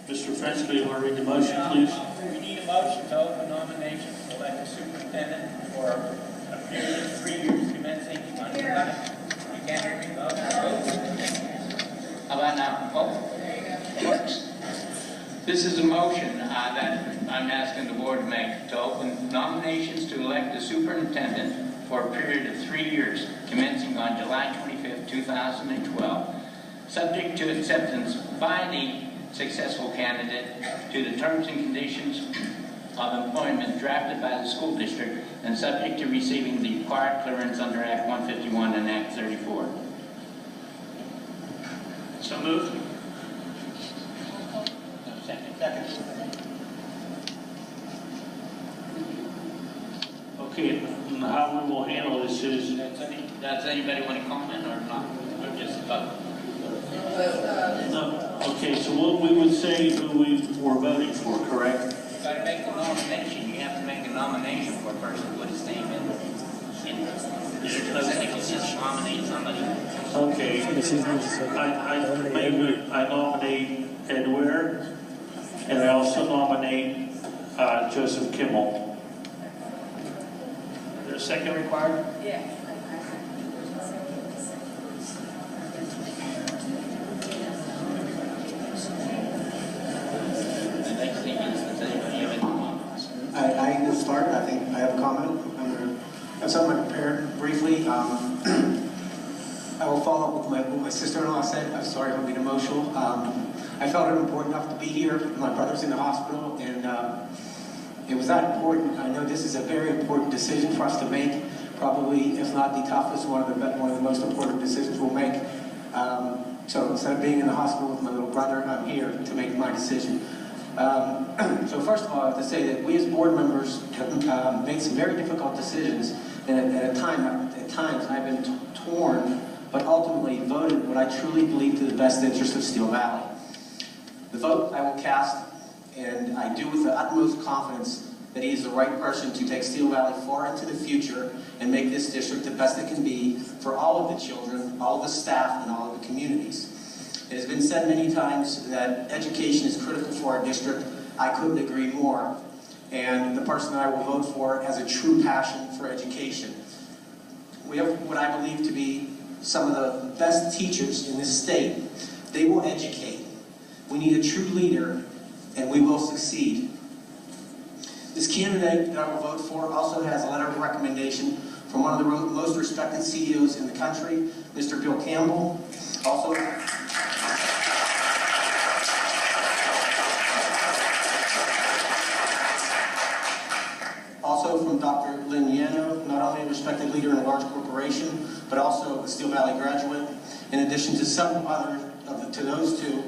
Mr. French, do you want to read the motion, please? We need a motion to open nominations to elect a superintendent for a period of 3 years commencing on July. You can't hear me? How about now? Oh, works. This is a motion that I'm asking the board to make to open nominations to elect a superintendent for a period of 3 years commencing on July 25th, 2012, subject to acceptance by the successful candidate to the terms and conditions of employment drafted by the school district and subject to receiving the required clearance under Act 151 and Act 34. So moved. Second. Okay, and how we will handle this is... Does anybody want to comment or not? Or just vote? No. Okay, so what we would say who we were voting for, correct? You've got to make a nomination. You have to make a nomination for a person to put his name in. You just nominate somebody. Okay. I nominate Ed Wehrer, and I also nominate Joseph Kimmel. Is there a second required? Yeah. I can start. I think I have a comment. I'm going to have something prepared briefly. I will follow up with what my sister-in-law said. I'm sorry if I'm being emotional. I felt it important enough to be here. My brother's in the hospital, and it was that important. I know this is a very important decision for us to make. Probably, if not the toughest, one of the most important decisions we'll make. So instead of being in the hospital with my little brother, I'm here to make my decision. So first of all, I have to say that we as board members have made some very difficult decisions, and at times I've been torn, but ultimately voted what I truly believe to the best interest of Steel Valley. The vote I will cast, and I do with the utmost confidence that he is the right person to take Steel Valley far into the future and make this district the best it can be for all of the children, all of the staff, and all of the communities. It has been said many times that education is critical for our district. I couldn't agree more. And the person that I will vote for has a true passion for education. We have what I believe to be some of the best teachers in this state. They will educate. We need a true leader, and we will succeed. This candidate that I will vote for also has a letter of recommendation from one of the most respected CEOs in the country, Mr. Bill Campbell. Also from Dr. Lynn Yano, not only a respected leader in a large corporation, but also a Steel Valley graduate. In addition to several other, to those two,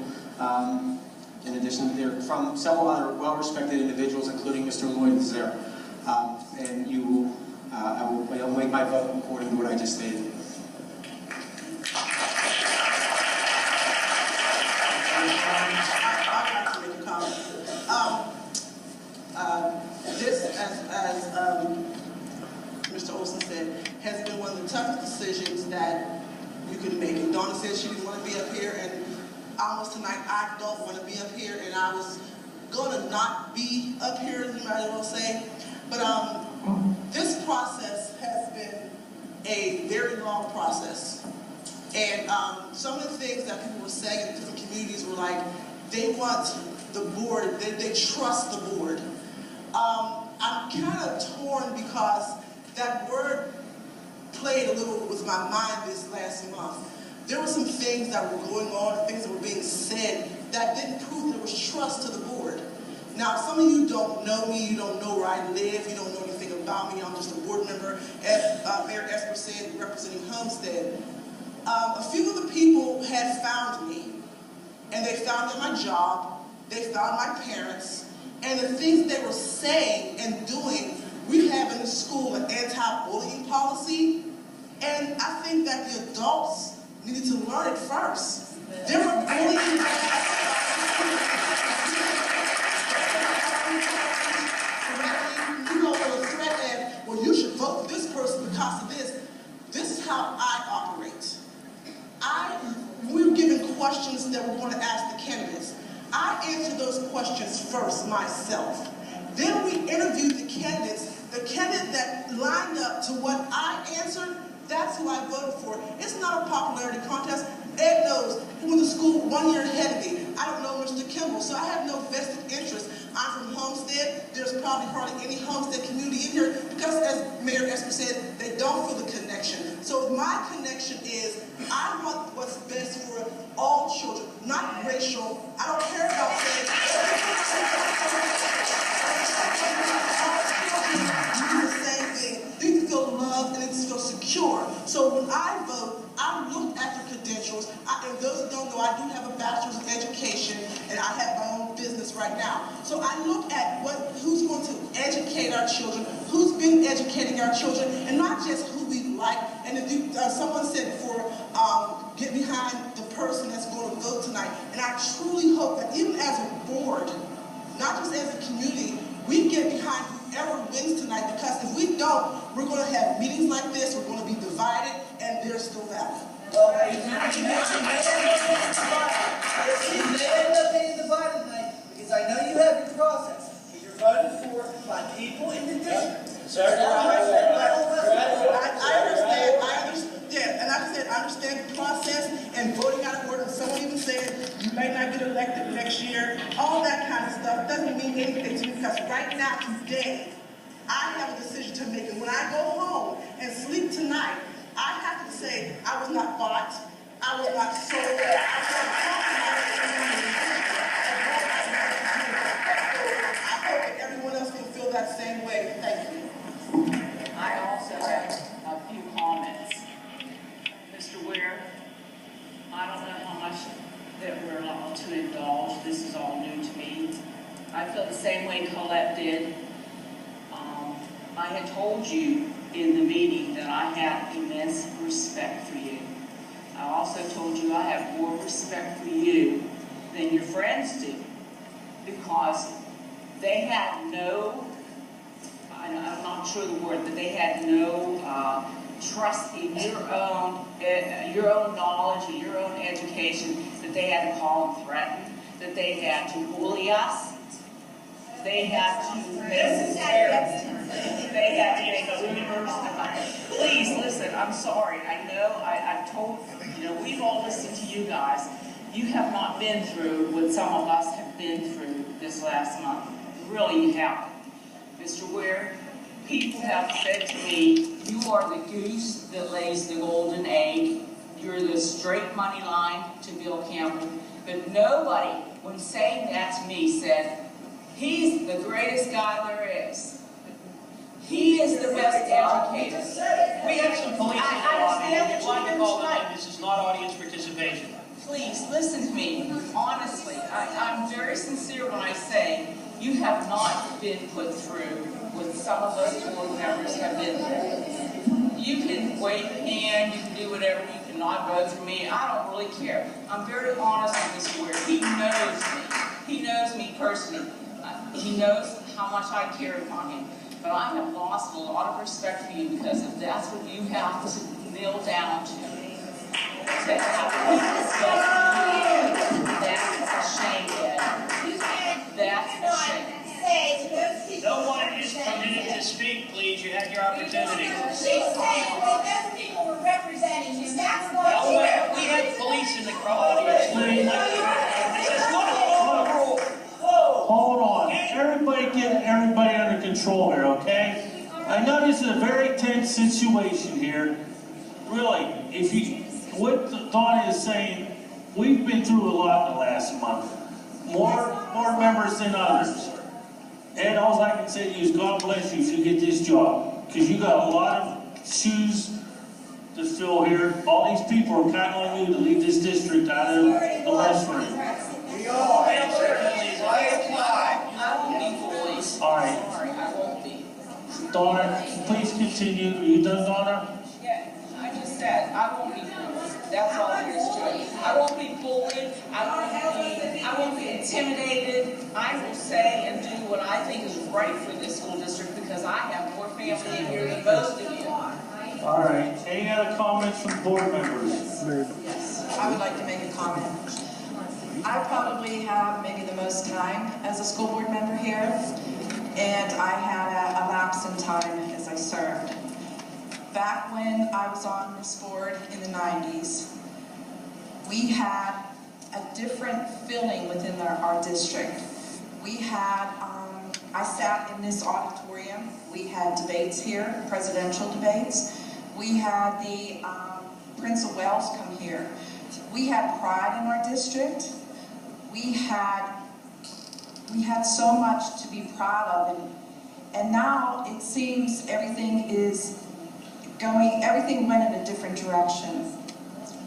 in addition, they're from several other well-respected individuals, including Mr. Lloyd is there. And I'll make my vote according to what I just stated. This, as Mr. Olson said, has been one of the toughest decisions that you can make. And Donna said she didn't want to be up here, and almost tonight I don't want to be up here, and I was going to not be up here, as you might well say. But this process has been a very long process. And some of the things that people were saying in different communities were like, they want the board, they trust the board. I'm kind of torn because that word played a little with my mind this last month. There were some things that were going on, things that were being said that didn't prove there was trust to the board. Now, some of you don't know me, you don't know where I live, you don't know anything about me. I'm just a board member, as Mayor Esper said, representing Homestead. A few of the people had found me, and they found at my job, they found my parents, and the things they were saying and doing. We have in the school an anti-bullying policy, and I think that the adults needed to learn it first. There were bullying. You know, a threat that, well, you should vote for this person because of this. This is how I operate. We were given questions that we're going to ask the candidates. I answered those questions first myself. Then we interviewed the candidates. The candidate that lined up to what I answered, that's who I voted for. It's not a popularity contest. Ed knows he went to school 1 year ahead of me. I don't know Mr. Kimmel, so I have no vested interest. I'm from Homestead. There's probably hardly any Homestead community in here because, as Mayor Esper said, they don't feel the connection. So my connection is I want what's best for all children, not racial. I don't care about saying the same thing. They need to feel loved and they need to feel secure. So when I vote, I look at the credentials. And those who don't know, I do have a bachelor's in education, and I have my own business right now. So I look at who's going to educate our children, who's been educating our children, and not just who we like. And if someone said before, get behind the person that's going to vote tonight. And I truly hope that even as a board, not just as a community, we get behind whoever wins tonight, because if we don't, we're going to have meetings like this, we're going to be divided, and there's still value. Well, you may end up being divided tonight, because I know you have your process. You're voted for by people in the district. Sir, I understand, and like I said, I understand the process and voting out of order. And someone even said you may not get elected next year. All that kind of stuff doesn't mean anything to me, because right now, today, I have a decision to make. And when I go home and sleep tonight, I have to say I was not bought, I was not sold, I was not I hope that everyone else can feel that same way. Thank you. I also have a few comments. Mr. Wehrer, I don't know how much that we're allowed to indulge. This is all new to me. I feel the same way Colette did. I had told you in the meeting that I have immense respect for you. I also told you I have more respect for you than your friends do, because they had no, I'm not sure the word, but they had no trust in your own knowledge and your own education, that they had to call and threaten, that they had to bully us. They had to make rumors. Please listen, I'm sorry. I know I've told, we've all listened to you guys. You have not been through what some of us have been through this last month. Really, you haven't. Mr. Wehrer, people have said to me, you are the goose that lays the golden egg. You're the straight money line to Bill Campbell. But nobody, when saying that to me, said, he's the greatest guy there is. He is the best educator. We have some police in the audience. We'd like to call them in. This is not audience participation. Please, listen to me. Honestly, I'm very sincere when I say you have not been put through what some of us board members have been through. You can wave a hand, you can do whatever, you cannot vote for me. I don't really care. I'm very honest with Mr. Wehrer. He knows me. He knows me personally. He knows how much I care upon him. But I have lost a lot of respect for you, because if that's what you have to kneel down to have respect for you, that's a shame, Ed. That's a shame. No one is permitted to speak, please. You had your opportunity. She's saying, well, those people were representing you. That's what We have police in the audience. This is not a rule. Hold on. Everybody get everybody under control here, okay? I know this is a very tense situation here. Really, what Donna is saying, we've been through a lot in the last month. More members than others. And all I can say to you is God bless you if you get this job. Because you got a lot of shoes to fill here. All these people are counting on you to leave this district out of the West room. We all answer, please. I apply. I won't be bullied. All right. Sorry, I won't be. Donna, please continue. Are you done, Donna? Yeah, I just said, I won't be bullied. That's all there is to it. I won't be bullied. I won't be intimidated. I will say and do what I think is right for this school district, because I have more family in here than most of you. All right. Any other comments from board members? Yes, I would like to make a comment. I probably have maybe the most time as a school board member here, and I had a lapse in time as I served. Back when I was on this board in the 90s, we had a different feeling within our district. We had, I sat in this auditorium, we had debates here, presidential debates. We had the Prince of Wales come here. We had pride in our district. We had so much to be proud of, and now it seems everything went in a different direction.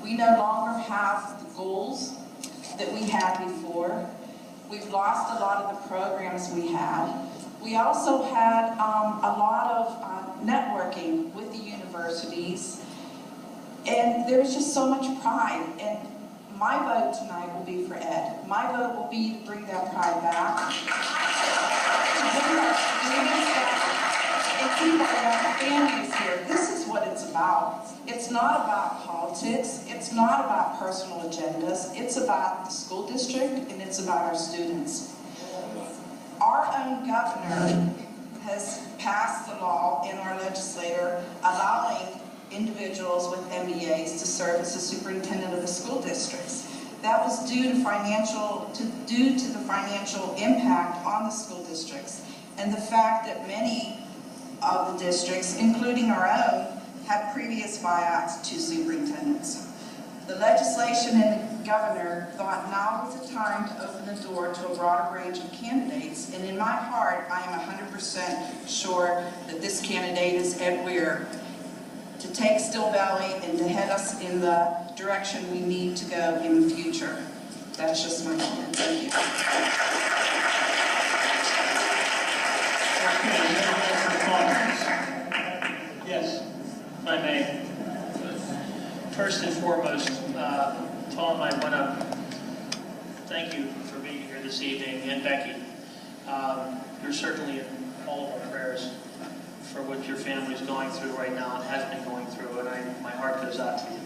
We no longer have the goals that we had before. We've lost a lot of the programs we had. We also had a lot of networking with the universities, and there's just so much pride. And my vote tonight will be for Ed. My vote will be to bring that pride back. And keep our families here. This is what it's about. It's not about politics. It's not about personal agendas. It's about the school district, and it's about our students. Our own governor has passed the law in our legislature allowing individuals with MBAs to serve as the superintendent of the school districts. That was due to the financial impact on the school districts, and the fact that many of the districts, including our own, had previous buyouts to superintendents. The legislation and the governor thought now was the time to open the door to a broader range of candidates, and in my heart, I am 100% sure that this candidate is Ed Wehrer, to take Still Valley and to head us in the direction we need to go in the future. That's just my comment. Thank you. Yes, if I may. First and foremost, Tom, I want to thank you for being here this evening, and Becky. You're certainly in all of our prayers for what your family's going through right now and has been going through, and my heart goes out to you.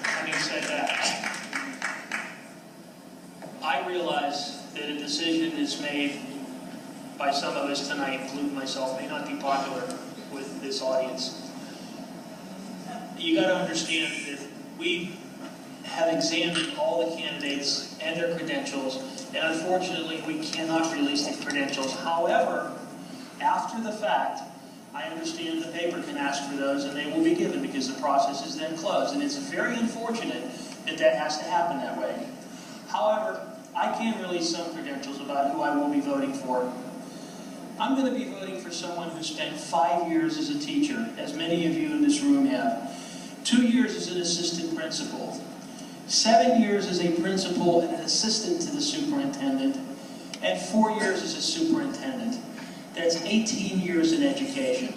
Having said that, I realize that a decision is made by some of us tonight, including myself, may not be popular with this audience. You got to understand that we have examined all the candidates and their credentials, and unfortunately we cannot release the credentials. However, after the fact, I understand the paper can ask for those, and they will be given because the process is then closed. And it's very unfortunate that that has to happen that way. However, I can release some credentials about who I will be voting for. I'm going to be voting for someone who spent 5 years as a teacher, as many of you in this room have. 2 years as an assistant principal. 7 years as a principal and an assistant to the superintendent. And 4 years as a superintendent. That's 18 years in education.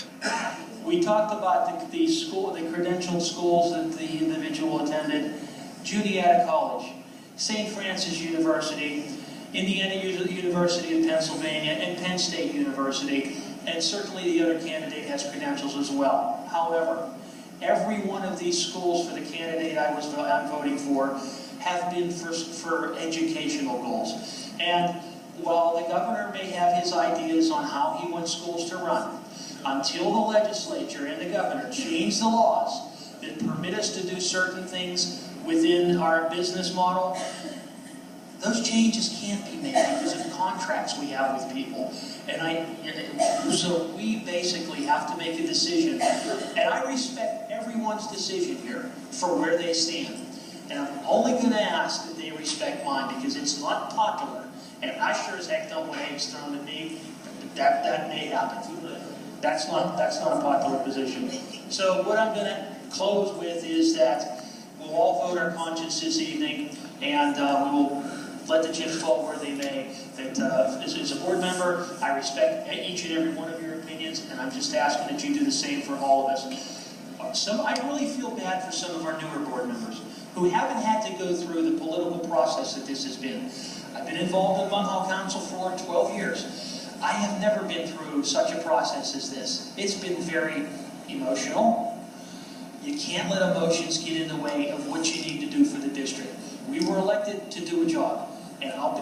We talked about the credentialed schools that the individual attended. Juniata College, St. Francis University, Indiana University of Pennsylvania, and Penn State University, and certainly the other candidate has credentials as well. However, every one of these schools for the candidate I'm voting for have been for educational goals. And while the governor may have his ideas on how he wants schools to run, until the legislature and the governor change the laws that permit us to do certain things within our business model, those changes can't be made because of contracts we have with people. So we basically have to make a decision. And I respect everyone's decision here for where they stand. And I'm only going to ask that they respect mine because it's not popular. And I sure as heck don't want eggs thrown at me. That may happen. That's not a popular position. So what I'm going to close with is that we'll all vote our conscience this evening, and we will let the chips fall where they may. That as a board member, I respect each and every one of your opinions, and I'm just asking that you do the same for all of us. I really feel bad for some of our newer board members who haven't had to go through the political process that this has been. I've been involved in Munhall Council for 12 years. I have never been through such a process as this. It's been very emotional. You can't let emotions get in the way of what you need to do for the district. We were elected to do a job. and I'll